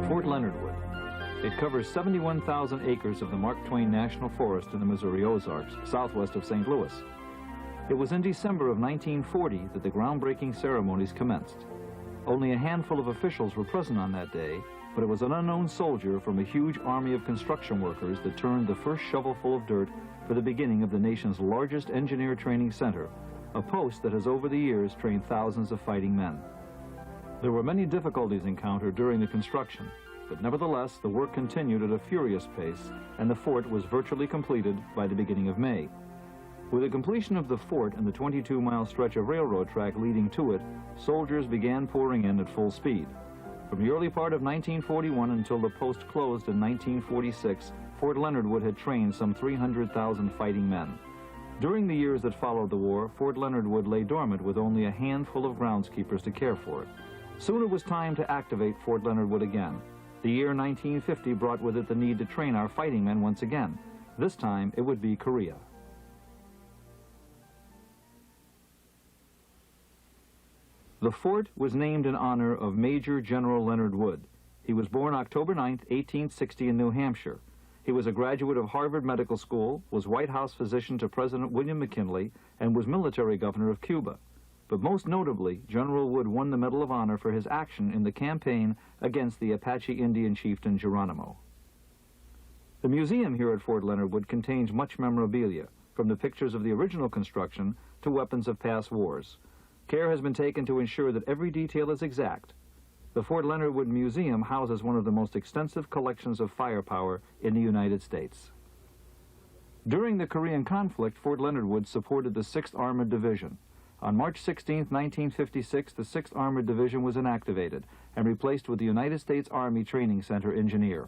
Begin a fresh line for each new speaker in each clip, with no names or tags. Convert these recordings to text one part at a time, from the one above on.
Fort Leonard Wood. It covers 71,000 acres of the Mark Twain National Forest in the Missouri Ozarks, southwest of St. Louis. It was in December of 1940 that the groundbreaking ceremonies commenced. Only a handful of officials were present on that day, but it was an unknown soldier from a huge army of construction workers that turned the first shovelful of dirt for the beginning of the nation's largest engineer training center, a post that has over the years trained thousands of fighting men. There were many difficulties encountered during the construction, but nevertheless the work continued at a furious pace, and the fort was virtually completed by the beginning of May. With the completion of the fort and the 22-mile stretch of railroad track leading to it, soldiers began pouring in at full speed. From the early part of 1941 until the post closed in 1946, Fort Leonard Wood had trained some 300,000 fighting men. During the years that followed the war, Fort Leonard Wood lay dormant with only a handful of groundskeepers to care for it. Soon it was time to activate Fort Leonard Wood again. The year 1950 brought with it the need to train our fighting men once again. This time it would be Korea. The fort was named in honor of Major General Leonard Wood. He was born October 9, 1860 in New Hampshire. He was a graduate of Harvard Medical School, was White House physician to President William McKinley, and was military governor of Cuba. But most notably, General Wood won the Medal of Honor for his action in the campaign against the Apache Indian chieftain Geronimo. The museum here at Fort Leonard Wood contains much memorabilia, from the pictures of the original construction to weapons of past wars. Care has been taken to ensure that every detail is exact. The Fort Leonard Wood Museum houses one of the most extensive collections of firepower in the United States. During the Korean conflict, Fort Leonard Wood supported the 6th Armored Division. On March 16, 1956, the 6th Armored Division was inactivated and replaced with the United States Army Training Center engineer.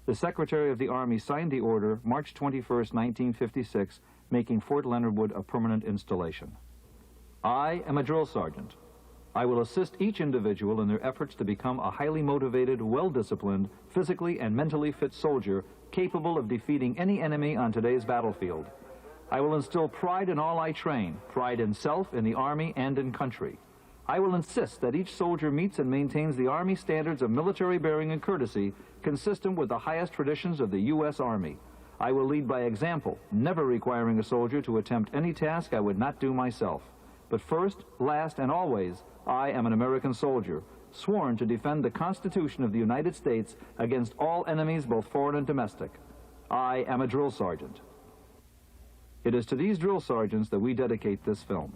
The Secretary of the Army signed the order March 21, 1956, making Fort Leonard Wood a permanent installation. I am a drill sergeant. I will assist each individual in their efforts to become a highly motivated, well-disciplined, physically and mentally fit soldier capable of defeating any enemy on today's battlefield. I will instill pride in all I train, pride in self, in the Army, and in country. I will insist that each soldier meets and maintains the Army standards of military bearing and courtesy consistent with the highest traditions of the U.S. Army. I will lead by example, never requiring a soldier to attempt any task I would not do myself. But first, last, and always, I am an American soldier, sworn to defend the Constitution of the United States against all enemies, both foreign and domestic. I am a drill sergeant. It is to these drill sergeants that we dedicate this film.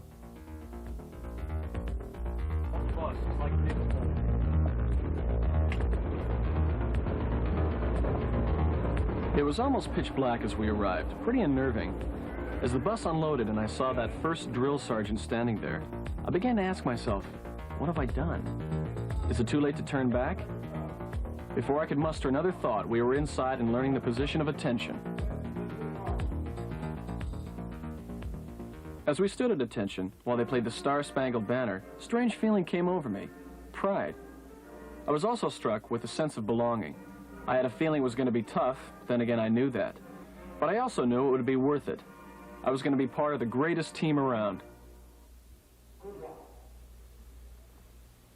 It was almost pitch black as we arrived, pretty unnerving. As the bus unloaded and I saw that first drill sergeant standing there, I began to ask myself, what have I done? Is it too late to turn back? Before I could muster another thought, we were inside and learning the position of attention. As we stood at attention, while they played the Star-Spangled Banner, a strange feeling came over me, pride. I was also struck with a sense of belonging. I had a feeling it was going to be tough, then again I knew that. But I also knew it would be worth it. I was going to be part of the greatest team around.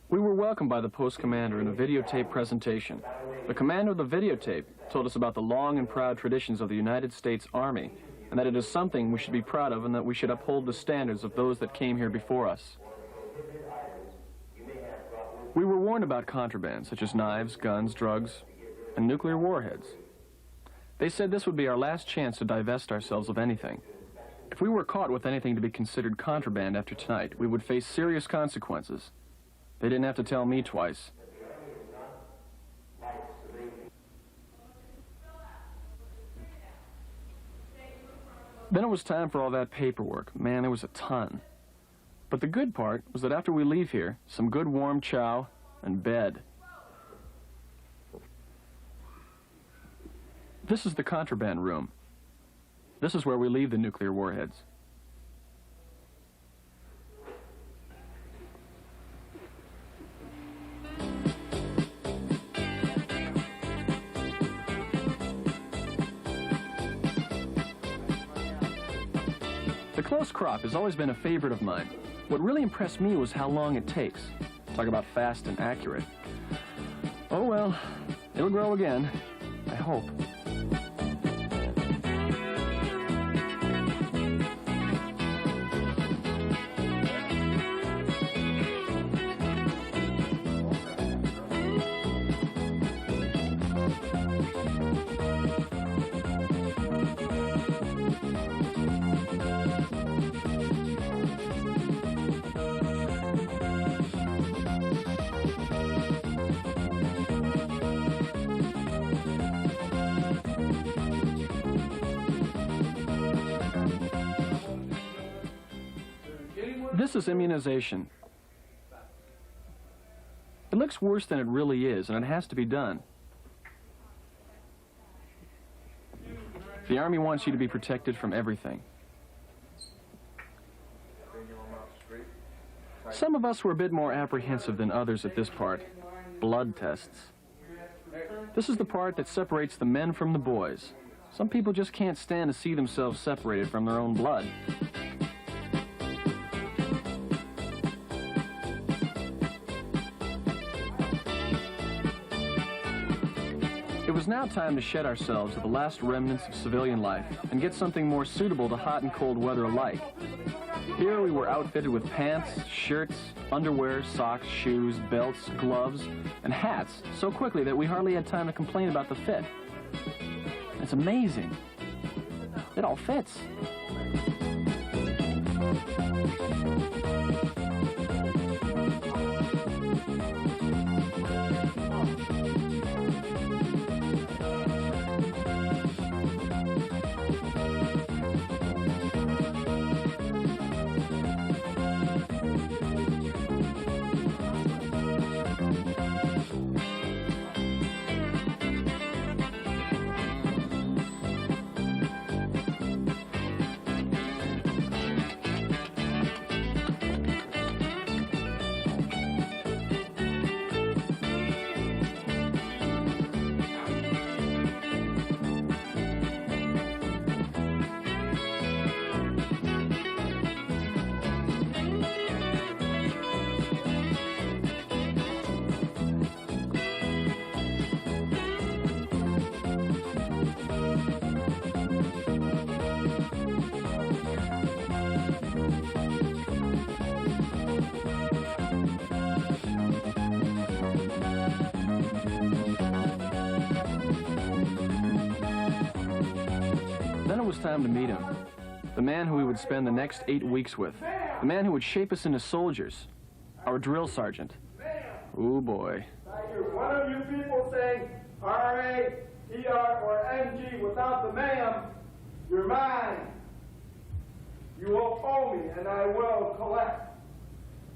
We were welcomed by the post commander in a videotape presentation. The commander of the videotape told us about the long and proud traditions of the United States Army, and that it is something we should be proud of and that we should uphold the standards of those that came here before us. We were warned about contraband, such as knives, guns, drugs, and nuclear warheads. They said this would be our last chance to divest ourselves of anything. If we were caught with anything to be considered contraband after tonight, we would face serious consequences. They didn't have to tell me twice. Then it was time for all that paperwork. Man, there was a ton. But the good part was that after we leave here, some good warm chow and bed. This is the contraband room. This is where we leave the nuclear warheads. The close crop has always been a favorite of mine. What really impressed me was how long it takes. Talk about fast and accurate. Oh well, It'll grow again, I hope. This is immunization. It looks worse than it really is, and it has to be done. The Army wants you to be protected from everything. Some of us were a bit more apprehensive than others at this part. Blood tests. This is the part that separates the men from the boys. Some people just can't stand to see themselves separated from their own blood. It was now time to shed ourselves of the last remnants of civilian life and get something more suitable to hot and cold weather alike. Here we were outfitted with pants, shirts, underwear, socks, shoes, belts, gloves, and hats so quickly that we hardly had time to complain about the fit. It's amazing. It all fits. Then it was time to meet him. The man who we would spend the next 8 weeks with. The man who would shape us into soldiers. Our drill sergeant. Ooh, boy.
I hear one of you people saying R-A, T-R, or N-G without the ma'am, you're mine. You will owe me, and I will collect.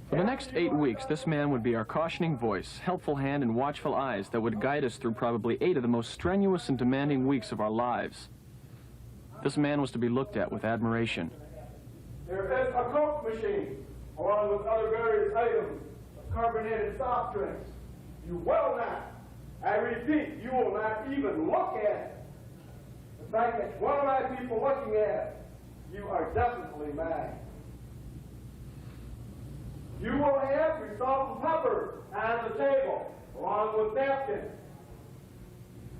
For the next 8 weeks, this man would be our cautioning voice, helpful hand, and watchful eyes that would guide us through probably 8 of the most strenuous and demanding weeks of our lives. This man was to be looked at with admiration.
There is a Coke machine, along with other various items of carbonated soft drinks. You will not, I repeat, you will not even look at it. The fact that one of my people looking at it, you are definitely mine. You will have your salt and pepper on the table, along with napkins.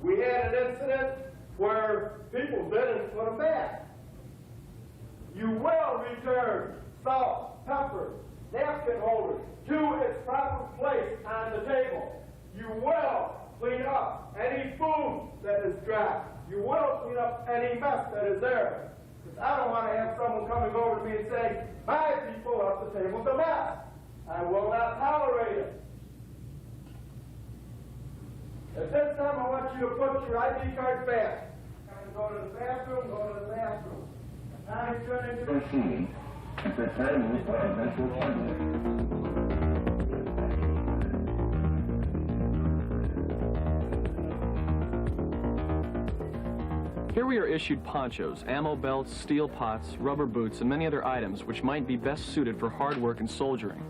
We had an incident where people didn't put them back. You will return salt, pepper, napkin holders to its proper place on the table. You will clean up any food that is dropped. You will clean up any mess that is there. Because I don't want to have someone coming over to me and saying, my people up the table's a mess. I will not tolerate it. At this time, I want you to put your ID cards back. Go to the bathroom, go to the bathroom. Now you turn into the...
Here we are issued ponchos, ammo belts, steel pots, rubber boots, and many other items which might be best suited for hard work and soldiering.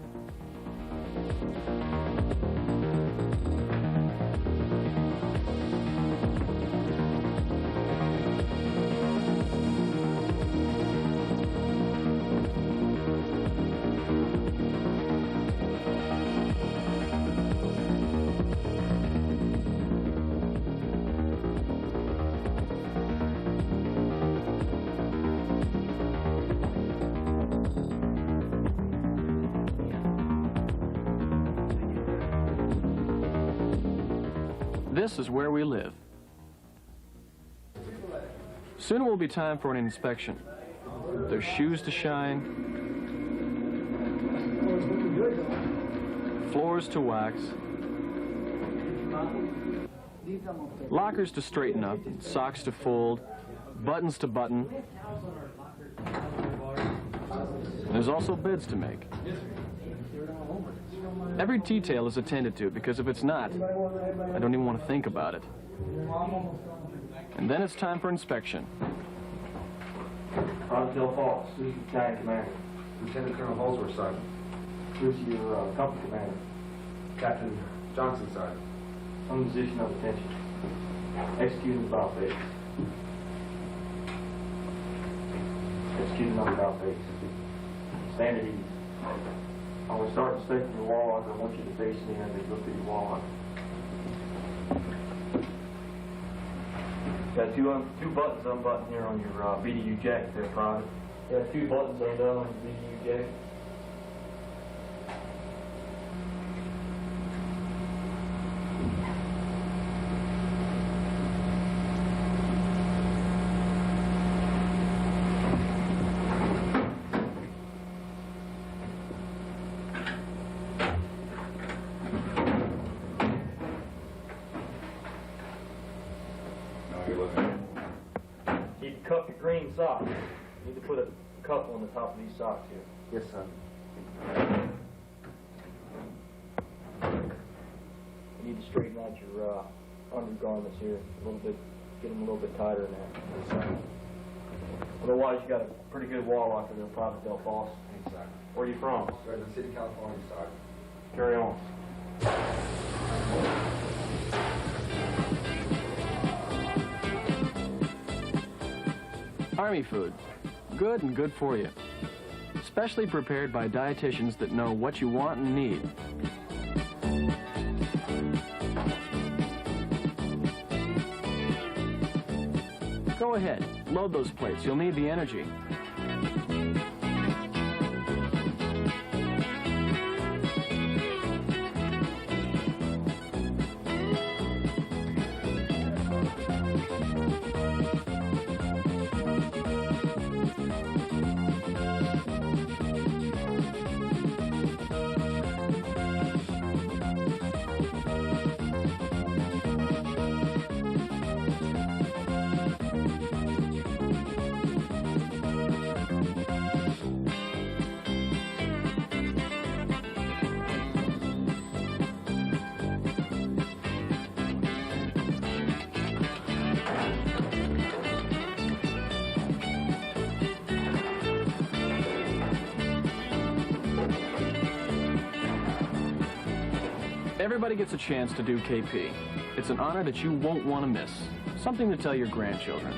This is where we live. Soon it will be time for an inspection. There's shoes to shine, floors to wax, lockers to straighten up, socks to fold, buttons to button. There's also beds to make. Every detail is attended to, because if it's not, I don't even want to think about it. And then it's time for inspection.
Del Falls, who's your battalion commander?
Lieutenant Colonel Holsworth, Sergeant.
Who's your company commander?
Captain Johnson, Sergeant.
On the position of attention. Executing the bow face. Executing on the bow face. Stand at ease. I want to start inspecting your wall locker. I want you to face me as they look at your wall locker. Got two buttons unbuttoned here on your BDU jacket there, Private. Got two buttons undone on your BDU jacket. Keep a cup of green socks. You need to put a couple on the top of these socks here.
Yes, sir.
You need to straighten out your undergarments here a little bit, get them a little bit tighter than that. Otherwise, you got a pretty good wall locker there, Private Del Falls.
Thanks, sir.
Where are you from?
Redmond City, California, Sergeant.
Carry on.
Army food. Good and good for you. Specially prepared by dietitians that know what you want and need. Go ahead, load those plates. You'll need the energy. Everybody gets a chance to do KP. It's an honor that you won't want to miss. Something to tell your grandchildren.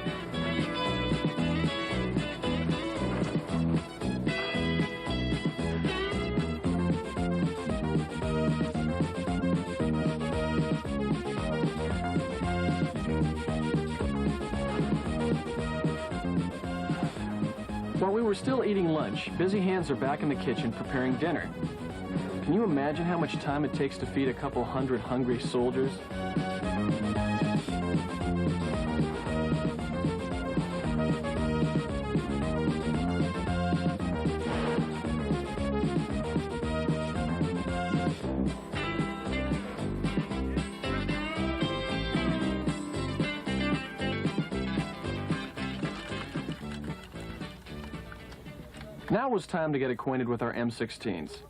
While we were still eating lunch, busy hands are back in the kitchen preparing dinner. Can you imagine how much time it takes to feed a couple hundred hungry soldiers? Now it was time to get acquainted with our M16s.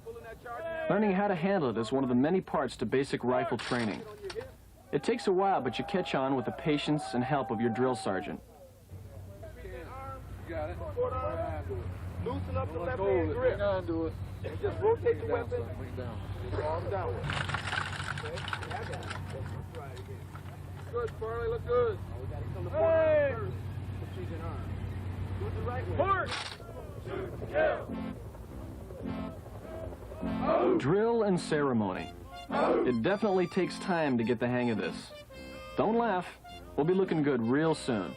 Learning how to handle it is one of the many parts to basic rifle training. It takes a while, but you catch on with the patience and help of your drill sergeant.
Got it. Loosen up the left hand grip. Do it. And just rotate the weapon. Arm downward. Okay. Yeah, I got it. Let's try it again. Good, Farley. Look good. Hey! Do it the right way. Forward! Shoot, kill!
Drill and ceremony. It definitely takes time to get the hang of this. Don't laugh. We'll be looking good real soon.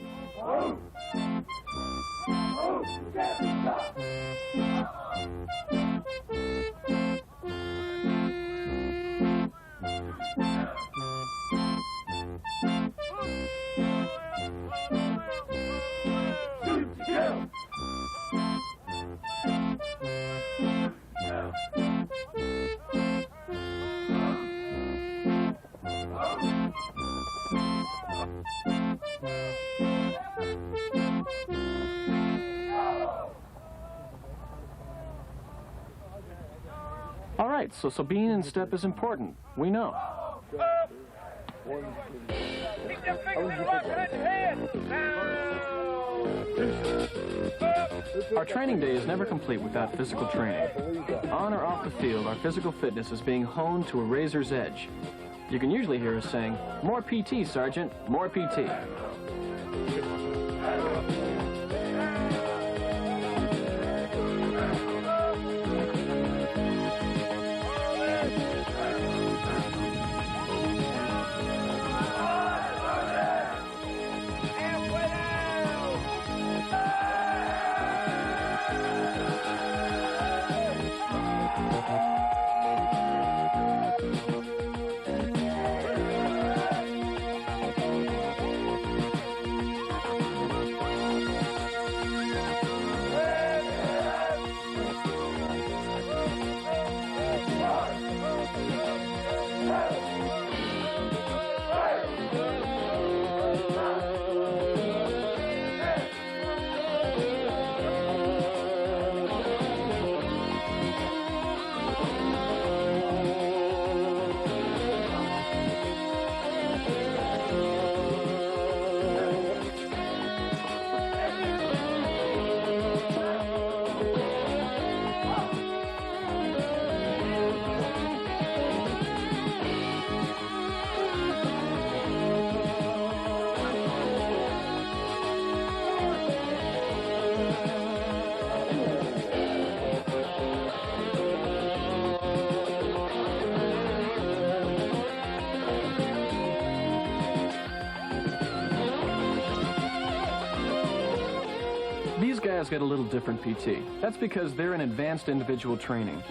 Right, so being in step is important. We know. Our training day is never complete without physical training. On or off the field, our physical fitness is being honed to a razor's edge. You can usually hear us saying, "More PT, Sergeant, more PT." These guys get a little different PT. That's because they're in advanced individual training.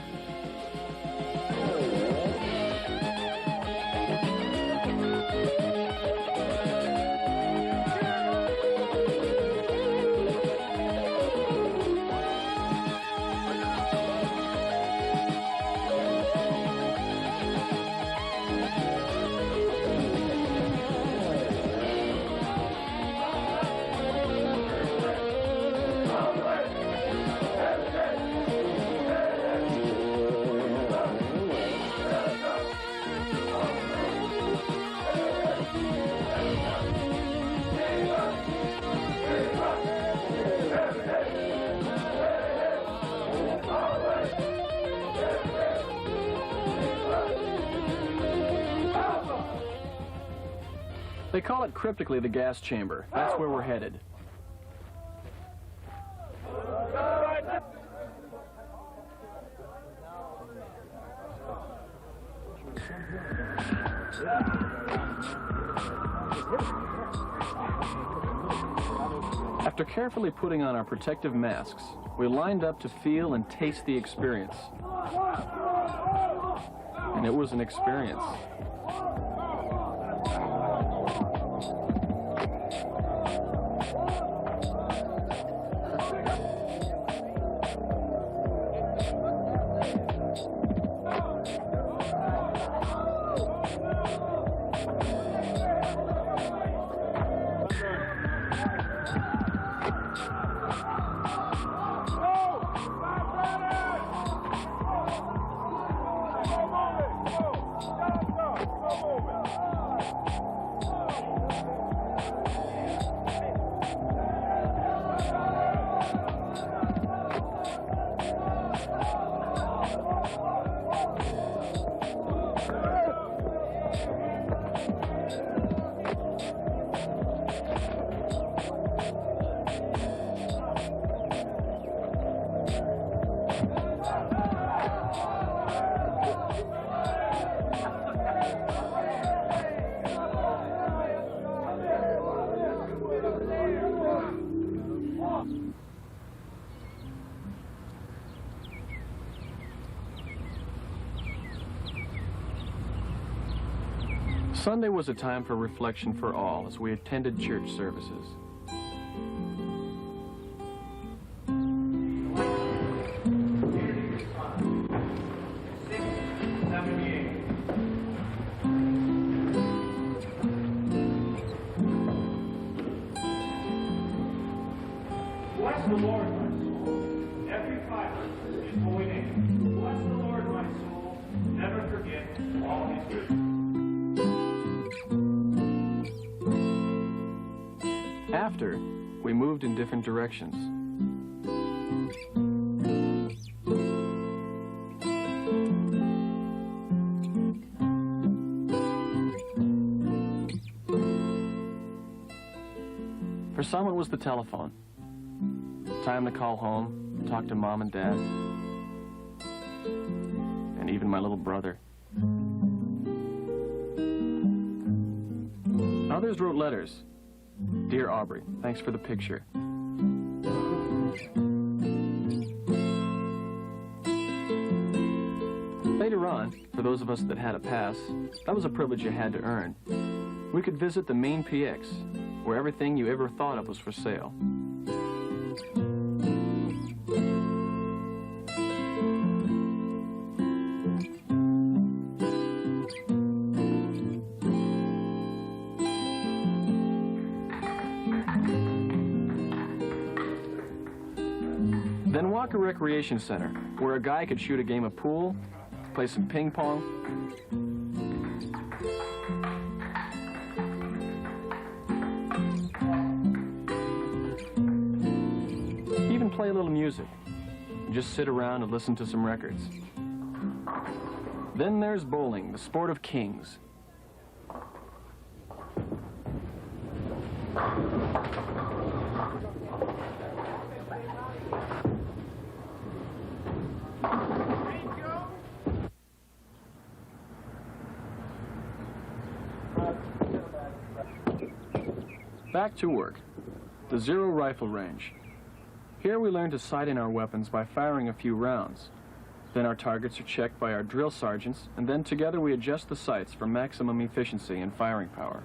They call it cryptically the gas chamber. That's where we're headed. After carefully putting on our protective masks, we lined up to feel and taste the experience. And it was an experience. Sunday was a time for reflection for all as we attended church services.
Bless the Lord, my soul. Every fiber is holy name. Bless the Lord, my soul.
after, we moved in different directions. For some, it was the telephone. Time to call home, talk to Mom and Dad, and even my little brother. Others wrote letters. Dear Aubrey, thanks for the picture. Later on, for those of us that had a pass, that was a privilege you had to earn. We could visit the main PX, where everything you ever thought of was for sale. Then Walker Recreation Center, where a guy could shoot a game of pool, play some ping pong, even play a little music, and just sit around and listen to some records. Then there's bowling, the sport of kings. Back to work, the Zero Rifle Range. Here we learn to sight in our weapons by firing a few rounds. Then our targets are checked by our drill sergeants, and then together we adjust the sights for maximum efficiency and firing power.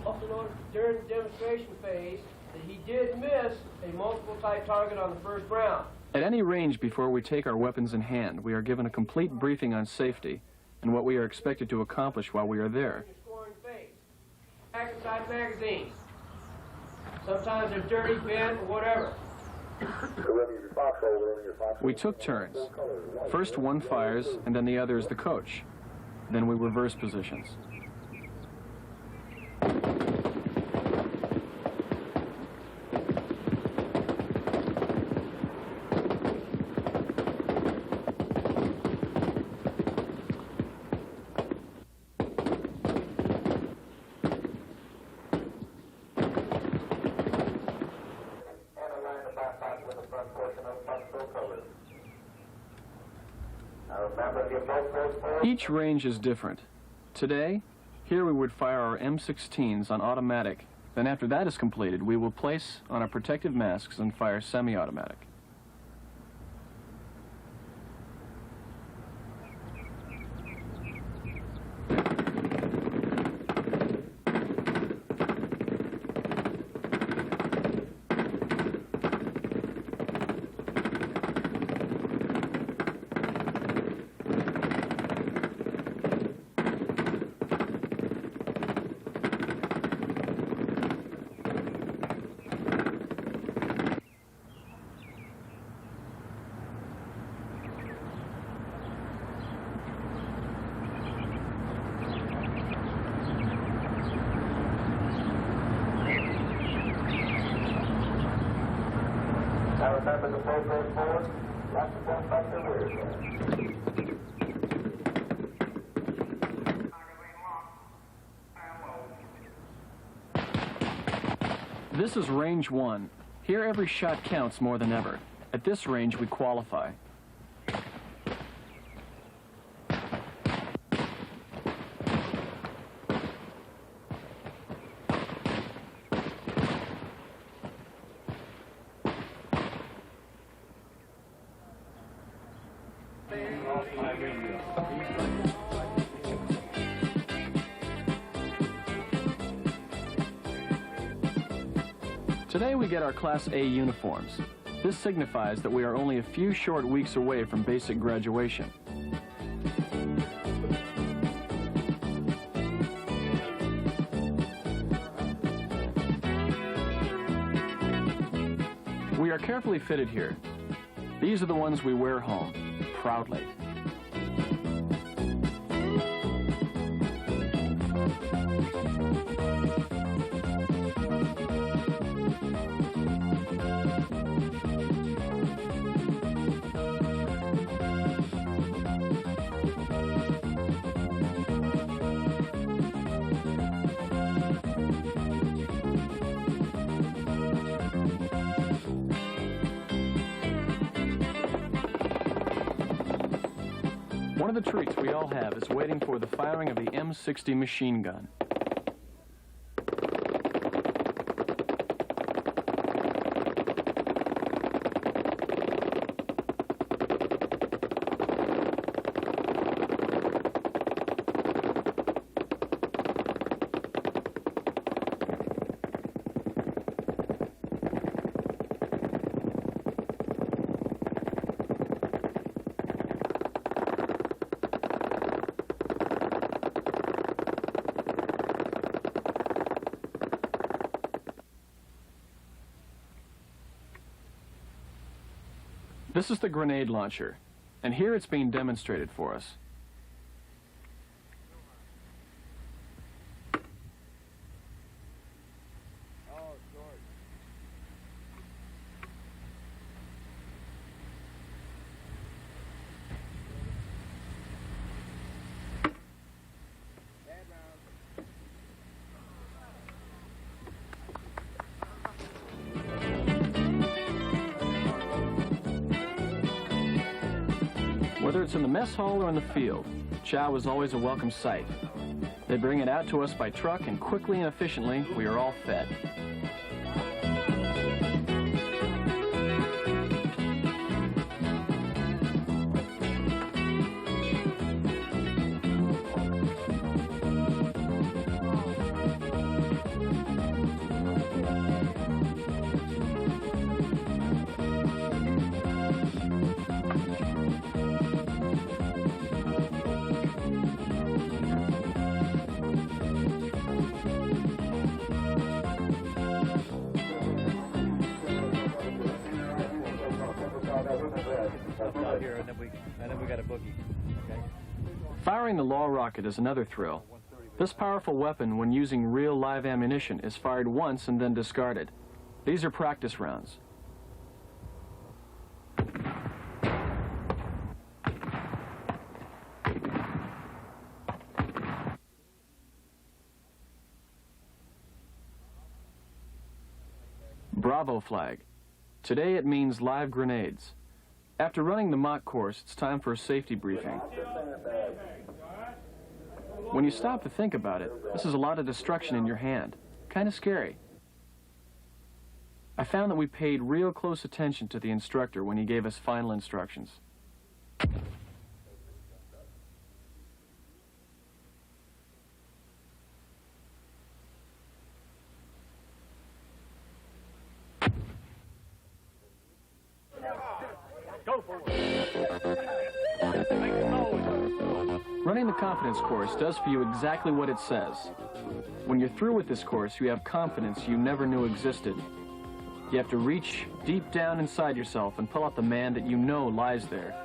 Also noticed during the demonstration phase that he did miss a multiple type target on the first round.
At any range before we take our weapons in hand, we are given a complete briefing on safety and what we are expected to accomplish while we are there.
Scoring phase. Back inside magazines. Sometimes they're dirty, bent, or whatever.
We took turns. First one fires, and then the other is the coach. Then we reverse positions. Each range is different. Today, here we would fire our M16s on automatic. Then after that is completed, we will place on our protective masks and fire semi-automatic.
Remember the flow goes forward, lots of going back to the rear.
This is range 1. Here every shot counts more than ever. At this range we qualify. Today we get our Class A uniforms. This signifies that we are only a few short weeks away from basic graduation. We are carefully fitted here. These are the ones we wear home, proudly. One of the treats we all have is waiting for the firing of the M60 machine gun. This is the grenade launcher, and here it's being demonstrated for us. Whether it's in the mess hall or in the field, chow is always a welcome sight. They bring it out to us by truck, and quickly and efficiently, we are all fed. Firing the law rocket is another thrill. This powerful weapon, when using real live ammunition, is fired once and then discarded. These are practice rounds. Bravo flag. Today it means live grenades. After running the mock course, it's time for a safety briefing. When you stop to think about it, this is a lot of destruction in your hand. Kind of scary. I found that we paid real close attention to the instructor when he gave us final instructions. Running the confidence course does for you exactly what it says. When you're through with this course, you have confidence you never knew existed. You have to reach deep down inside yourself and pull out the man that you know lies there.